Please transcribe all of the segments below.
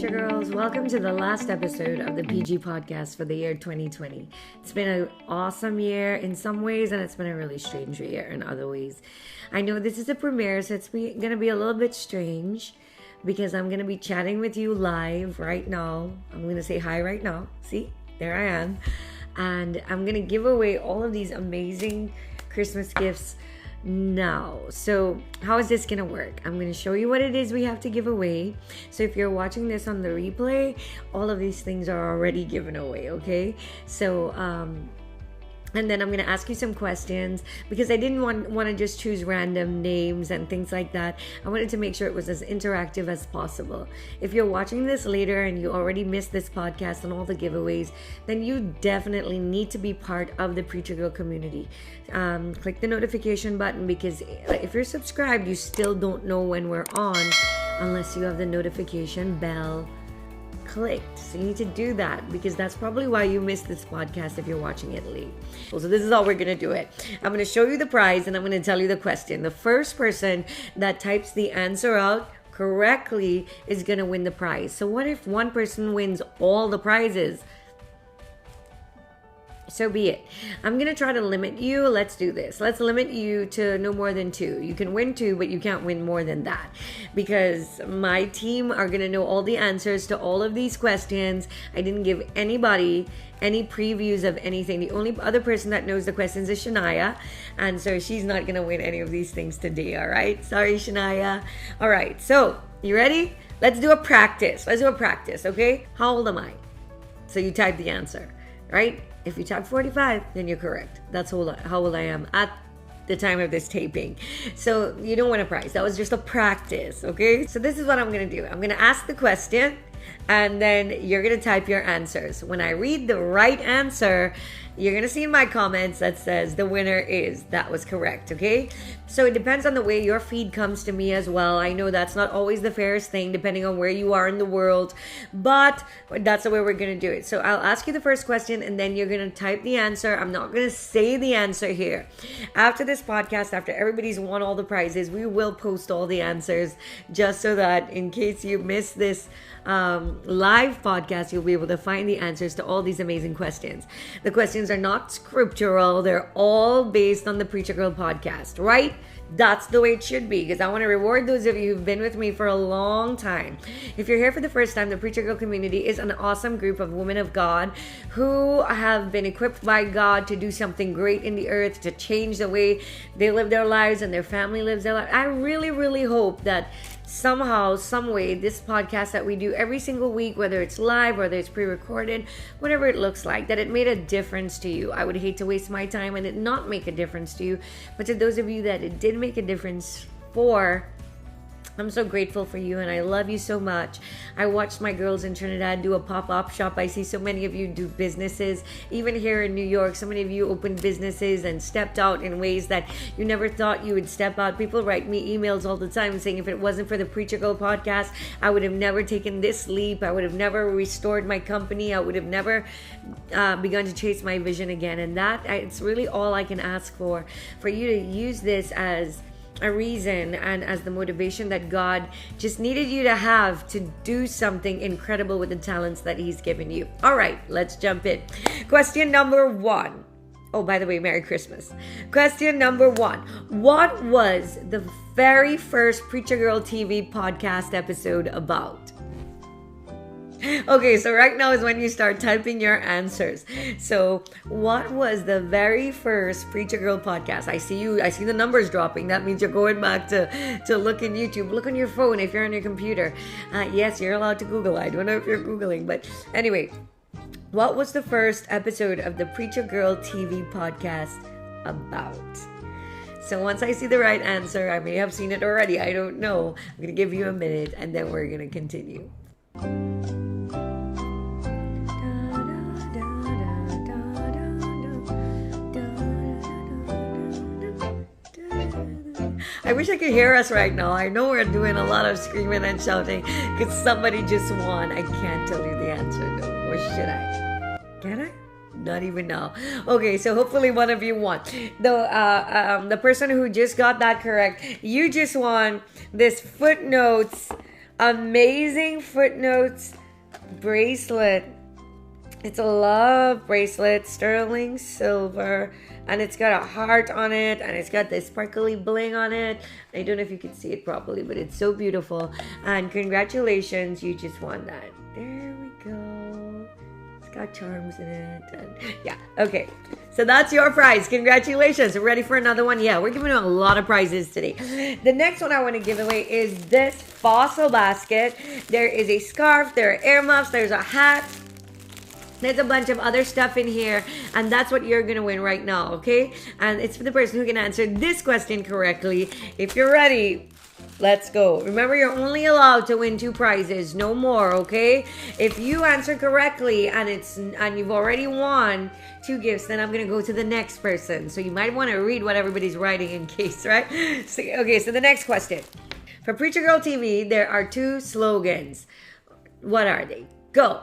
Preacher Girls. Welcome to the last episode of the PG podcast for the year 2020. It's been an awesome year in some ways, and it's been a really strange year in other ways. I know this is a premiere, so it's going to be a little bit strange because I'm going to be chatting with you live right now. I'm going to say hi right now. See, there I am. And I'm going to give away all of these amazing Christmas gifts now. So how is this gonna work? I'm gonna show you what it is we have to give away. So if you're watching this on the replay, all of these things are already given away, okay? So and then I'm going to ask you some questions because I didn't want to just choose random names and things like that. I wanted to make sure it was as interactive as possible. If you're watching this later and you already missed this podcast and all the giveaways, then you definitely need to be part of the Preacher Girl community. Click the notification button because if you're subscribed, you still don't know when we're on unless you have the notification bell clicked. So you need to do that because that's probably why you missed this podcast if you're watching it late. So this is how we're going to do it. I'm going to show you the prize and I'm going to tell you the question. The first person that types the answer out correctly is going to win the prize. So what if one person wins all the prizes? So be it. I'm going to try to limit you. Let's do this. Let's limit you to no more than 2. You can win 2, but you can't win more than that because my team are going to know all the answers to all of these questions. I didn't give anybody any previews of anything. The only other person that knows the questions is Shania, and so she's not going to win any of these things today, all right? Sorry, Shania. All right, so you ready? Let's do a practice. Okay? How old am I? So you type the answer, right? If you type 45, then you're correct. That's how old I am at the time of this taping. So you don't win a prize. That was just a practice, okay? So this is what I'm going to do. I'm going to ask the question, and then you're going to type your answers. When I read the right answer, you're going to see in my comments that says the winner is. That was correct, okay? So it depends on the way your feed comes to me as well. I know that's not always the fairest thing depending on where you are in the world, but that's the way we're going to do it. So I'll ask you the first question and then you're going to type the answer. I'm not going to say the answer here. After this podcast, after everybody's won all the prizes, we will post all the answers just so that in case you miss this live podcast, you'll be able to find the answers to all these amazing questions. The questions are not scriptural. They're all based on the Preacher Girl podcast, right? That's the way it should be because I want to reward those of you who've been with me for a long time. If you're here for the first time, the Preacher Girl community is an awesome group of women of God who have been equipped by God to do something great in the earth, to change the way they live their lives and their family lives their life. I really, really hope that somehow, some way, this podcast that we do every single week, whether it's live, whether it's pre-recorded, whatever it looks like, that it made a difference to you. I would hate to waste my time and it not make a difference to you, but to those of you that it did make a difference for, I'm so grateful for you and I love you so much. I watched my girls in Trinidad do a pop-up shop. I see so many of you do businesses. Even here in New York, so many of you opened businesses and stepped out in ways that you never thought you would step out. People write me emails all the time saying if it wasn't for the Preacher Girl podcast, I would have never taken this leap. I would have never restored my company. I would have never begun to chase my vision again. And it's really all I can ask for you to use this as a reason and as the motivation that God just needed you to have to do something incredible with the talents that He's given you. All right, let's jump in. Question number 1. Oh, by the way, Merry Christmas. Question number 1. What was the very first Preacher Girl TV podcast episode about? Okay, so right now is when you start typing your answers. So what was the very first Preacher Girl podcast? I see the numbers dropping. That means you're going back to look in YouTube. Look on your phone if you're on your computer. Yes, you're allowed to Google. I don't know if you're Googling, but anyway, what was the first episode of the Preacher Girl TV podcast about? So once I see the right answer, I may have seen it already. I don't know. I'm going to give you a minute and then we're going to continue. I wish I could hear us right now. I know we're doing a lot of screaming and shouting because somebody just won. I can't tell you the answer though. Or should I? Can I? Not even now. Okay, so hopefully one of you won. The person who just got that correct, you just won this footnotes amazing footnotes bracelet. It's a love bracelet, sterling silver, and it's got a heart on it, and it's got this sparkly bling on it. I don't know if you can see it properly, but it's so beautiful. And congratulations, you just won that. There we go. It's got charms in it. And yeah, okay. So that's your prize. Congratulations. Ready for another one? Yeah, we're giving out a lot of prizes today. The next one I want to give away is this fossil basket. There is a scarf, there are earmuffs, there's a hat. There's a bunch of other stuff in here, and that's what you're gonna win right now, okay? And it's for the person who can answer this question correctly. If you're ready, let's go. Remember, you're only allowed to win 2 prizes, no more, okay? If you answer correctly and you've already won 2 gifts, then I'm gonna go to the next person. So you might want to read what everybody's writing in case, right? So the next question. For Preacher Girl TV, there are 2 slogans. What are they? Go.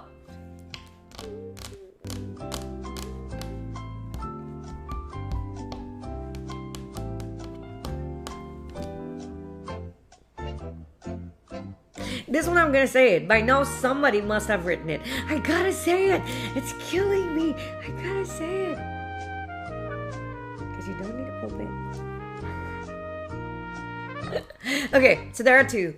This one I'm gonna say it. By now somebody must have written it. I gotta say it. It's killing me. I gotta say it. Because you don't need a pulpit. Okay, so there are 2.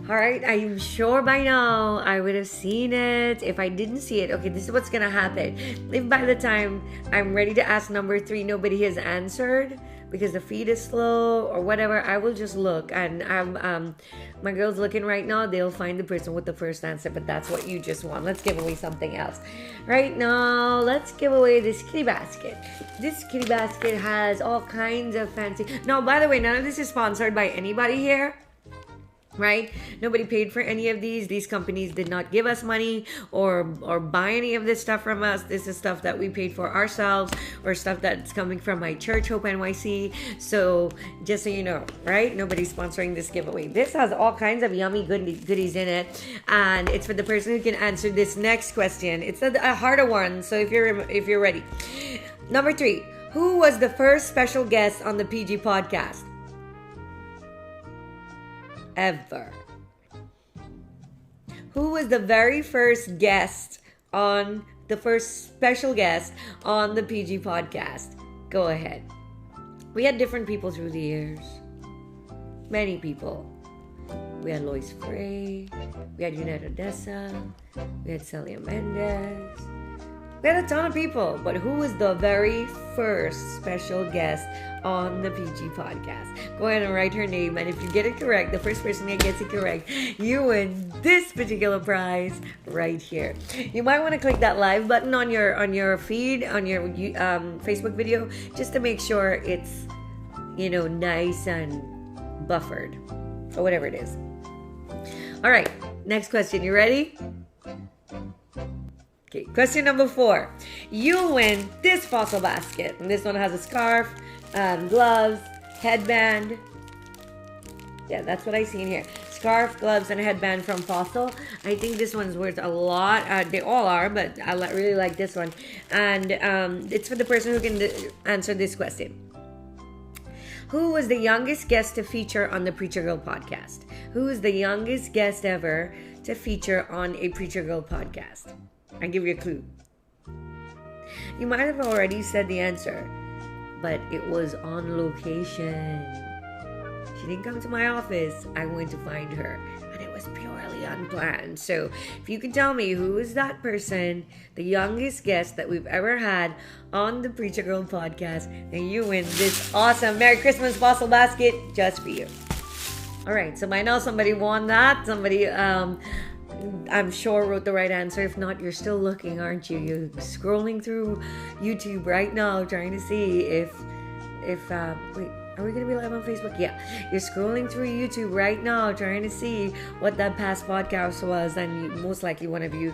Alright, I'm sure by now I would have seen it. If I didn't see it, okay, this is what's gonna happen. If by the time I'm ready to ask number 3, nobody has answered because the feed is slow or whatever, I will just look, and my girl's looking right now. They'll find the person with the first answer, but that's what you just won. Let's give away something else. Right now, let's give away this kitty basket. This kitty basket has all kinds of fancy... Now, by the way, none of this is sponsored by anybody here. Right? Nobody paid for any of these. These companies did not give us money or buy any of this stuff from us. This is stuff that we paid for ourselves, or stuff that's coming from my church, Hope NYC. So just so you know, right? Nobody's sponsoring this giveaway. This has all kinds of yummy goodies in it, and it's for the person who can answer this next question. It's a harder one, so if you're ready. Number 3, who was the first special guest on the PG podcast? Ever. Who was the very first special guest on the PG podcast? Go ahead. We had different people through the years. Many people. We had Lois Frey. We had Yunette Odessa. We had Celia Mendez. We had a ton of people, but who was the very first special guest on the PG podcast? Go ahead and write her name, and if you get it correct, the first person that gets it correct, you win this particular prize right here. You might want to click that live button on your feed, on your Facebook video, just to make sure it's, nice and buffered, or whatever it is. All right, next question. You ready? Okay, question number 4. You win this fossil basket. And this one has a scarf, gloves, headband. Yeah, that's what I see in here. Scarf, gloves, and a headband from Fossil. I think this one's worth a lot. They all are, but I really like this one. And it's for the person who can answer this question. Who was the youngest guest to feature on the Preacher Girl podcast? Who is the youngest guest ever to feature on a Preacher Girl podcast? I'll give you a clue. You might have already said the answer, but it was on location. She didn't come to my office. I went to find her, and it was purely unplanned. So if you could tell me who is that person, the youngest guest that we've ever had on the Preacher Girl podcast, then you win this awesome Merry Christmas fossil basket just for you. All right, so by now somebody won that. Somebody I'm sure wrote the right answer. If not, you're still looking, aren't you? You're scrolling through YouTube right now trying to see if wait, are we going to be live on Facebook? Yeah. You're scrolling through YouTube right now trying to see what that past podcast was, and most likely one of you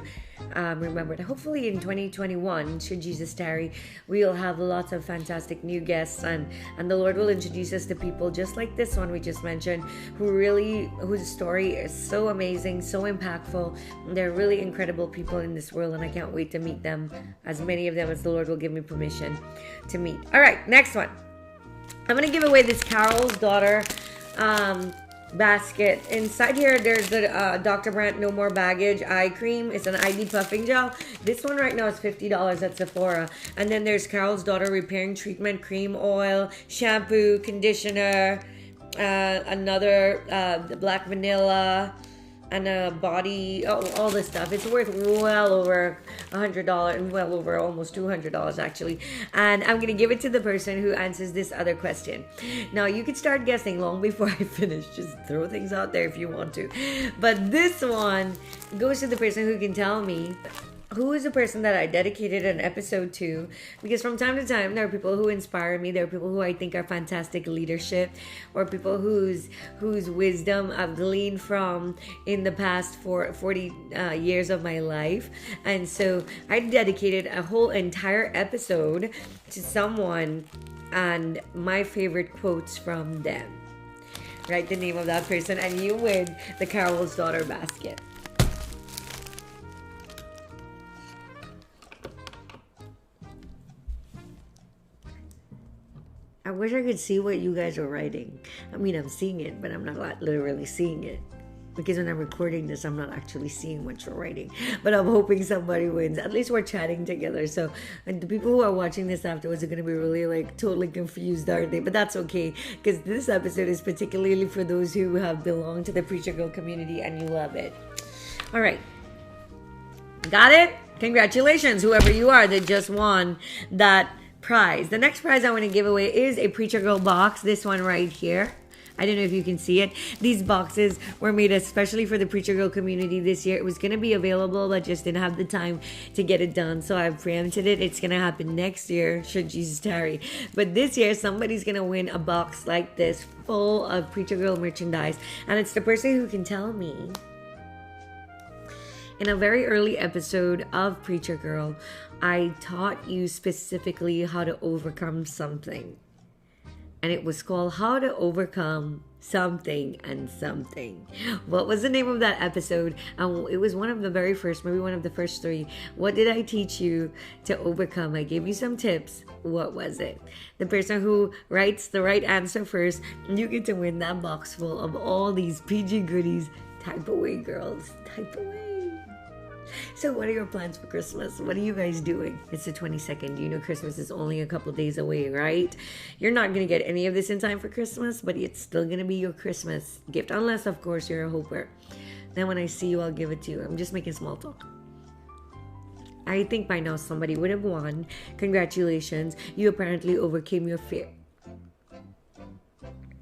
remembered. Hopefully in 2021, should Jesus tarry, we'll have lots of fantastic new guests, and the Lord will introduce us to people just like this one we just mentioned, whose story is so amazing, so impactful. They're really incredible people in this world, and I can't wait to meet them, as many of them as the Lord will give me permission to meet. All right, next one. I'm going to give away this Carol's Daughter basket. Inside here, there's the Dr. Brandt No More Baggage Eye Cream. It's an ID puffing gel. This one right now is $50 at Sephora. And then there's Carol's Daughter Repairing Treatment Cream Oil, shampoo, conditioner, another black vanilla, and a body, all this stuff. It's worth well over $100, well over almost $200 actually. And I'm gonna give it to the person who answers this other question. Now you can start guessing long before I finish. Just throw things out there if you want to. But this one goes to the person who can tell me who is the person that I dedicated an episode to, because from time to time there are people who inspire me, there are people who I think are fantastic leadership, or people whose wisdom I've gleaned from in the past 40 years of my life. And so I dedicated a whole entire episode to someone and my favorite quotes from them. Write the name of that person and you win the Carol's Daughter basket. I wish I could see what you guys are writing. I mean, I'm seeing it, but I'm not literally seeing it. Because when I'm recording this, I'm not actually seeing what you're writing. But I'm hoping somebody wins. At least we're chatting together. So and the people who are watching this afterwards are going to be really totally confused, aren't they? But that's okay. Because this episode is particularly for those who have belonged to the Preacher Girl community and you love it. All right. Got it? Congratulations, whoever you are that just won that prize. The next prize I want to give away is a Preacher Girl box. This one right here. I don't know if you can see it. These boxes were made especially for the Preacher Girl community this year. It was going to be available, but just didn't have the time to get it done. So I've preempted it. It's going to happen next year, should Jesus tarry. But this year, somebody's going to win a box like this full of Preacher Girl merchandise. And it's the person who can tell me, in a very early episode of Preacher Girl, I taught you specifically how to overcome something. And it was called How to Overcome Something and Something. What was the name of that episode? It was one of the very first, maybe one of the first 3. What did I teach you to overcome? I gave you some tips. What was it? The person who writes the right answer first, you get to win that box full of all these PG goodies. Type away, girls. Type away. So what are your plans for Christmas? What are you guys doing? It's the 22nd. You know Christmas is only a couple days away, right? You're not going to get any of this in time for Christmas, but it's still going to be your Christmas gift. Unless, of course, you're a hoper. Then when I see you, I'll give it to you. I'm just making small talk. I think by now somebody would have won. Congratulations. You apparently overcame your fear.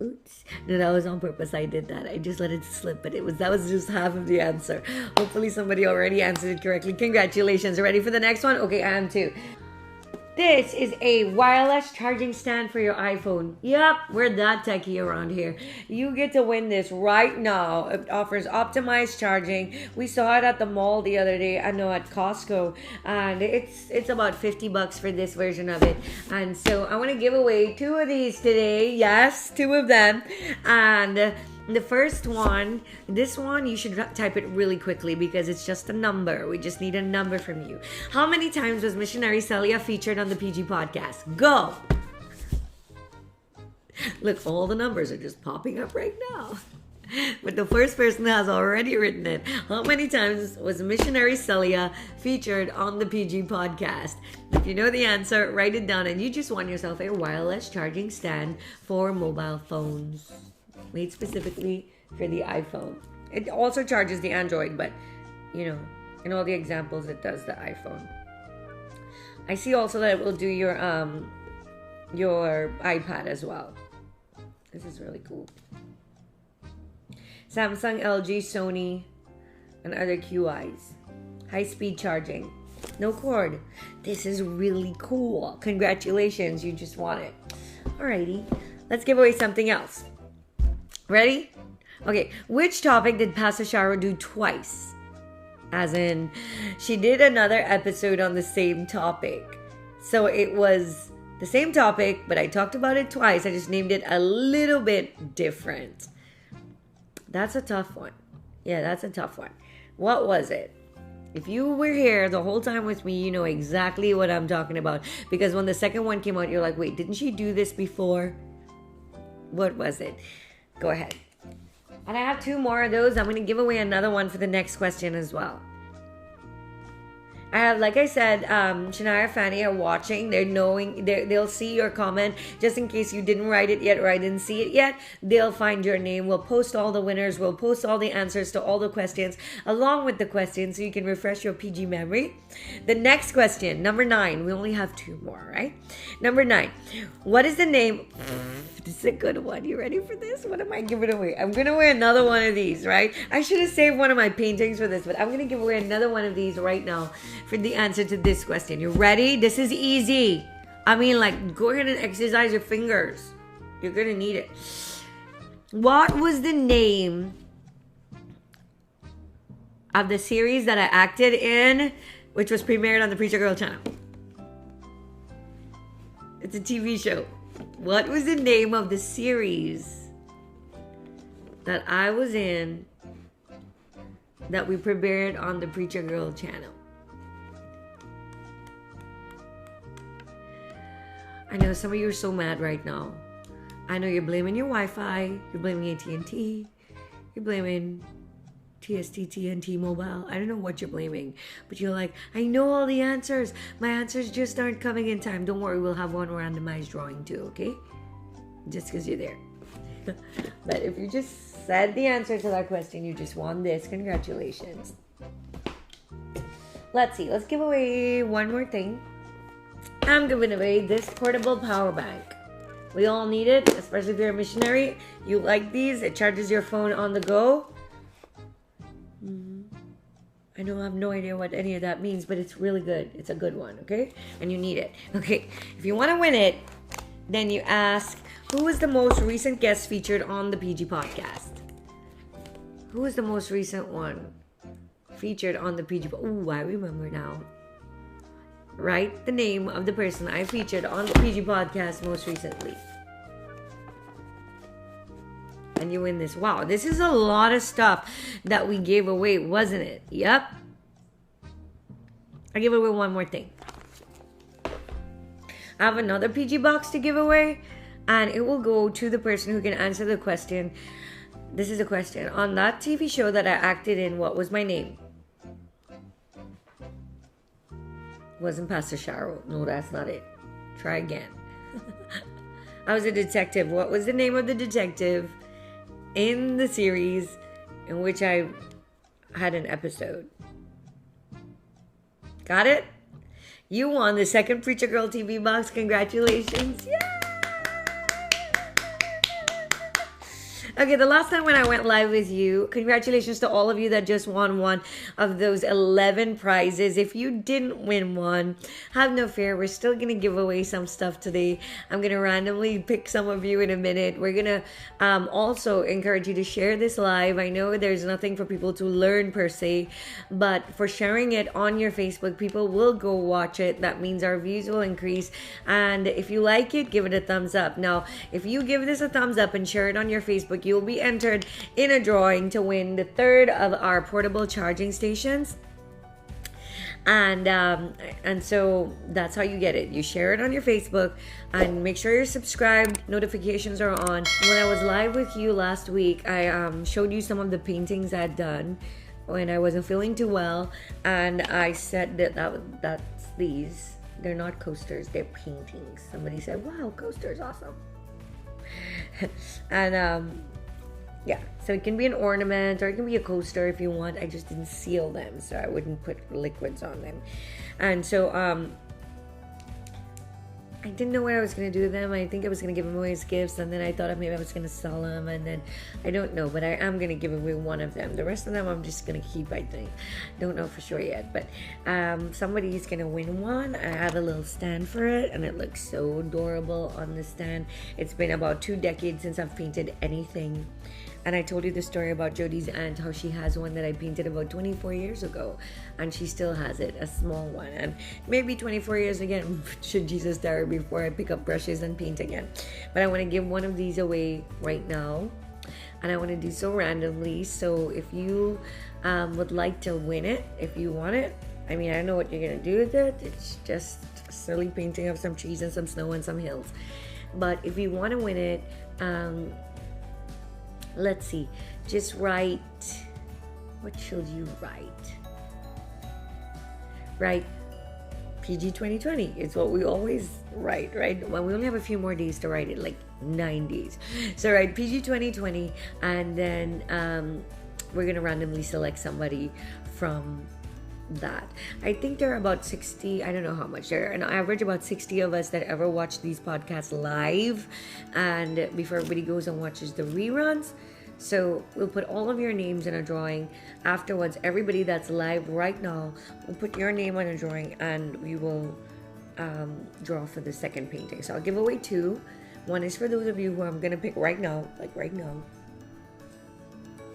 Oops. No, that was on purpose. I did that. I just let it slip, but that was just half of the answer. Hopefully somebody already answered it correctly. Congratulations. Ready for the next one? Okay, I am too. This is a wireless charging stand for your iPhone. Yep, we're that techie around here. You get to win this right now. It offers optimized charging. We saw it at the mall the other day. I know at Costco, and it's about $50 for this version of it. And so I want to give away 2 of these today. Yes, 2 of them. And the first one, this one, you should type it really quickly because it's just a number. We just need a number from you. How many times was Missionary Celia featured on the PG podcast? Go! Look, all the numbers are just popping up right now. But the first person has already written it. How many times was Missionary Celia featured on the PG podcast? If you know the answer, write it down and you just won yourself a wireless charging stand for mobile phones. Made specifically for the iPhone. It also charges the Android, but you know, in all the examples, it does the iPhone. I see also that it will do your iPad as well. This is really cool. Samsung, LG, Sony, and other QIs. High-speed charging. No cord. This is really cool. Congratulations, you just won it. Alrighty, let's give away something else. Ready? Okay, which topic did Pastor Sharo do twice? As in, she did another episode on the same topic. So it was the same topic, but I talked about it twice. I just named it a little bit different. That's a tough one. Yeah, that's a tough one. What was it? If you were here the whole time with me, you know exactly what I'm talking about. Because when the second one came out, you're like, wait, didn't she do this before? What was it? Go ahead. And I have 2 more of those. I'm going to give away another one for the next question as well. I have, like I said, Shania, Fanny are watching. They'll see your comment. Just in case you didn't write it yet or I didn't see it yet, they'll find your name. We'll post all the winners. We'll post all the answers to all the questions along with the questions so you can refresh your PG memory. The next question, number 9. We only have 2 more, right? Number 9. What is the name? This is a good one. You ready for this? What am I giving away? I'm going to wear another one of these, right? I should have saved one of my paintings for this, but I'm going to give away another one of these right now for the answer to this question. You ready? This is easy. I mean, like, go ahead and exercise your fingers. You're going to need it. What was the name of the series that I acted in, which was premiered on the Preacher Girl channel? It's a TV show. What was the name of the series that I was in that we premiered on the Preacher Girl channel? I know some of you are so mad right now. I know you're blaming your Wi-Fi, you're blaming AT&T, you're blaming TST, TNT Mobile. I don't know what you're blaming, but you're like, I know all the answers. My answers just aren't coming in time. Don't worry, we'll have one randomized drawing too, okay? Just because you're there. But if you just said the answer to that question, you just won this. Congratulations. Let's see. Let's give away one more thing. I'm giving away this portable power bank. We all need it, especially if you're a missionary. You like these. It charges your phone on the go. I know I have no idea what any of that means, but it's really good. It's a good one, okay? And you need it. Okay, if you want to win it, then you ask, who was the most recent guest featured on the PG podcast? Who was the most recent one featured on the PG podcast? Ooh, I remember now. Write the name of the person I featured on the PG podcast most recently. And you win this. Wow, this is a lot of stuff that we gave away, wasn't it? Yep. I give away one more thing. I have another PG box to give away, and it will go to the person who can answer the question. This is a question. On that TV show that I acted in, what was my name? Wasn't Pastor Sharo. No, that's not it. Try again. I was a detective. What was the name of the detective in the series in which I had an episode? Got it? You won the second Preacher Girl TV box. Congratulations. Yeah! Okay, the last time when I went live with you, congratulations to all of you that just won one of those 11 prizes. If you didn't win one, have no fear. We're still going to give away some stuff today. I'm going to randomly pick some of you in a minute. We're going to also encourage you to share this live. I know there's nothing for people to learn per se, but for sharing it on your Facebook, people will go watch it. That means our views will increase. And if you like it, give it a thumbs up. Now, if you give this a thumbs up and share it on your Facebook, you'll be entered in a drawing to win the third of our portable charging stations. And so that's how you get it. You share it on your Facebook and make sure you're subscribed. Notifications are on. When I was live with you last week, I showed you some of the paintings I'd done when I wasn't feeling too well, and I said that's these. They're not coasters, they're paintings. Somebody said, wow, coasters, awesome. And yeah, so it can be an ornament or it can be a coaster if you want. I just didn't seal them, so I wouldn't put liquids on them. And so I didn't know what I was going to do with them. I think I was going to give them away as gifts, and then I thought maybe I was going to sell them, and then I don't know, but I am going to give away one of them. The rest of them I'm just going to keep, I think. Don't know for sure yet, but somebody's going to win one. I have a little stand for it, and it looks so adorable on the stand. It's been about 2 decades since I've painted anything. And I told you the story about Jody's aunt, how she has one that I painted about 24 years ago. And she still has it, a small one. And maybe 24 years again, should Jesus die before I pick up brushes and paint again. But I want to give one of these away right now. And I want to do so randomly. So if you would like to win it, if you want it, I mean, I know what you're going to do with it. It's just a silly painting of some trees and some snow and some hills. But if you want to win it, let's see, just write, what should you write? Write PG 2020. It's what we always write, right? Well, we only have a few more days to write it, like 9 days. So write PG 2020, and then we're gonna randomly select somebody from that. I think there are about 60, I don't know how much, there are an average about 60 of us that ever watch these podcasts live, and before everybody goes and watches the reruns. So we'll put all of your names in a drawing. Afterwards, everybody that's live right now will put your name on a drawing, and we will draw for the second painting. So I'll give away 2. One is for those of you who I'm gonna pick right now, like right now,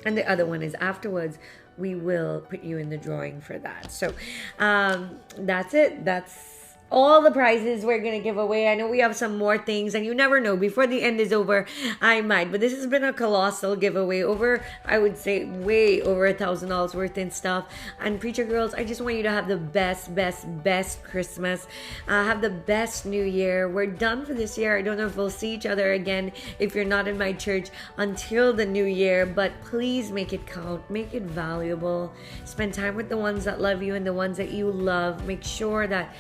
and the other one is afterwards. We will put you in the drawing for that. So that's it. That's all the prizes we're gonna give away. I know we have some more things, and you never know, before the end is over I might, but this has been a colossal giveaway, over, I would say, way over $1,000 worth in stuff. And preacher girls, I just want you to have the best Christmas, have the best new year. We're done for this year. I don't know if we'll see each other again if you're not in my church until the new year, but please make it count, make it valuable. Spend time with the ones that love you and the ones that you love. Make sure that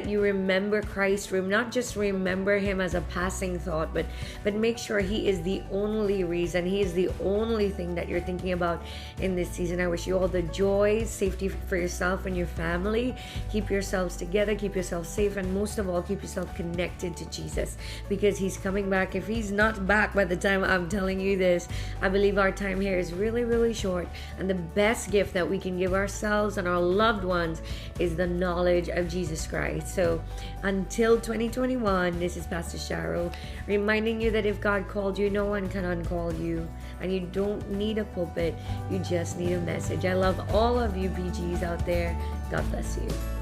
you remember Christ, not just remember him as a passing thought, but make sure he is the only reason, he is the only thing that you're thinking about in this season. I wish you all the joy, safety for yourself and your family. Keep yourselves together, keep yourself safe, and most of all, keep yourself connected to Jesus, because he's coming back. If he's not back by the time I'm telling you this, I believe our time here is really short, and the best gift that we can give ourselves and our loved ones is the knowledge of Jesus Christ. So until 2021, this is Pastor Sharo reminding you that if God called you, no one can uncall you, and you don't need a pulpit, you just need a message. I love all of you PGs out there. God bless you.